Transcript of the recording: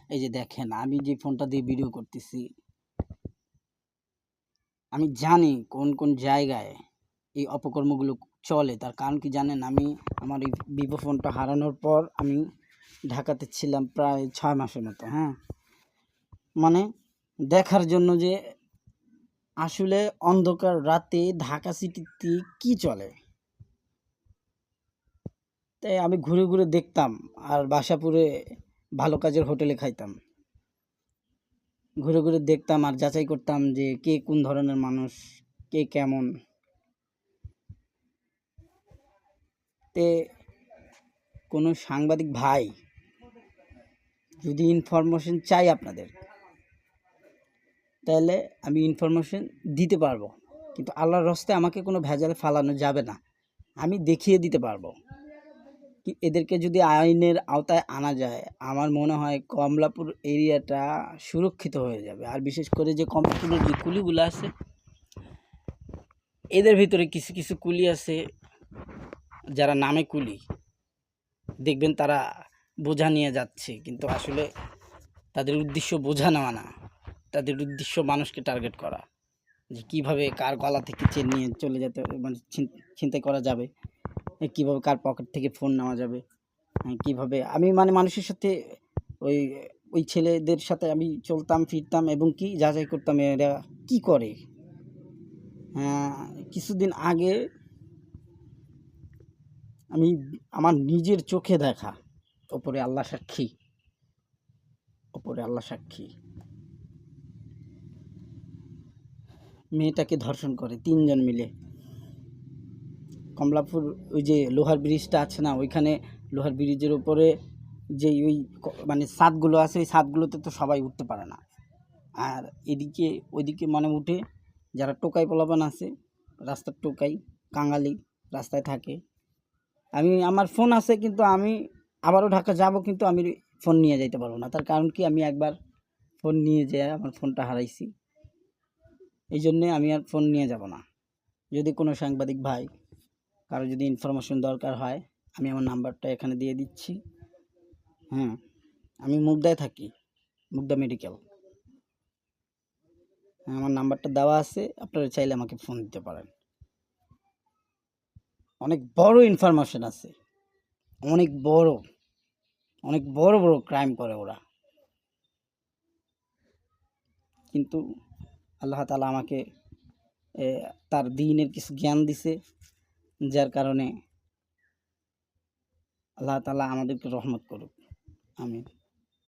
এই যে দেখেন আমি যে ফোনটা দিয়ে ভিডিও করতেছি, আমি জানি কোন কোন জায়গায় এই অপকর্মগুলো চলে। তার কারণ কি জানেন? আমি আমার এই ভিভো ফোনটা হারানোর পর আমি ঢাকাতে ছিলাম প্রায় 6 মাসের মতো। হ্যাঁ, মানে দেখার জন্য যে আসলে অন্ধকার রাতে ঢাকা সিটিতে কি চলে। তাই আমি ঘুরে ঘুরে দেখতাম আর বাসাপুরে ভালো কাজের হোটেলে খাইতাম। ঘুরে ঘুরে দেখতাম আর যাচাই করতাম যে কে কোন ধরনের মানুষ, কে কেমন। তে কোনো সাংবাদিক ভাই যদি ইনফরমেশন চাই আপনাদের, তাহলে আমি ইনফরমেশন দিতে পারবো, কিন্তু আল্লাহর রস্তে আমাকে কোনো ভেজালে ফালানো যাবে না। আমি দেখিয়ে দিতে পারবো। কি এদেরকে যদি আইনের আওতায় আনা যায়, আমার মনে হয় কমলাপুর এরিয়াটা সুরক্ষিত হয়ে যাবে। আর বিশেষ করে যে কমলাপুরের যে কুলিগুলো আছে, এদের ভিতরে কিছু কিছু কুলি আছে যারা নামে কুলি, দেখবেন তারা বোঝা নিয়ে যাচ্ছে, কিন্তু আসলে তাদের উদ্দেশ্য বোঝা নেওয়া না, তাদের উদ্দেশ্য মানুষকে টার্গেট করা, যে কীভাবে কার গলা থেকে চেন নিয়ে চলে যেতে, মানে ছিনতাই করা যাবে, কীভাবে কার পকেট থেকে ফোন নেওয়া যাবে, কীভাবে আমি মানে মানুষের সাথে ওই ওই ছেলেদের সাথে আমি চলতাম ফিরতাম এবং কি যাচাই করতাম এরা কী করে। কিছুদিন আগে আমি আমার নিজের চোখে দেখা, ওপরে আল্লাহ সাক্ষী, ওপরে আল্লাহ সাক্ষী, মেয়েটাকে ধর্ষণ করে 3 জন মিলে। কমলাপুর ওই যে লোহার ব্রিজটা আছে না, ওইখানে লোহার ব্রিজের উপরে যে ওই মানে ছাদগুলো আছে, ওই ছাদগুলোতে তো সবাই উঠতে পারে না। আর এদিকে ওইদিকে মানে উঠে যারা টোকাই পোলাপান আছে, রাস্তার টোকাই কাঙালি রাস্তায় থাকে। আমি আমার ফোন আছে, কিন্তু আমি আবারও ঢাকা যাব, কিন্তু আমি ফোন নিয়ে যাইতে পারবো না। তার কারণ কি, আমি একবার ফোন নিয়ে যেয়ে আমার ফোনটা হারাইছি। এই জন্যে আমি আর ফোন নিয়ে যাব না। যদি কোনো সাংবাদিক ভাই কারো যদি ইনফরমেশন দরকার হয়, আমি আমার নাম্বারটা এখানে দিয়ে দিচ্ছি। হ্যাঁ, আমি মুগদায় থাকি, মুগদা মেডিকেল। আমার নাম্বারটা দেওয়া আছে, আপনারা চাইলে আমাকে ফোন দিতে পারেন। অনেক বড় ইনফরমেশন আছে, অনেক বড়, অনেক বড় বড় ক্রাইম করে ওরা। কিন্তু আল্লাহ তাআলা আমাকে তার দ্বীনের কিছু জ্ঞান দিছে, যার কারণে আল্লাহ তাআলা আমাদেরকে রহমত করুক। আমিন।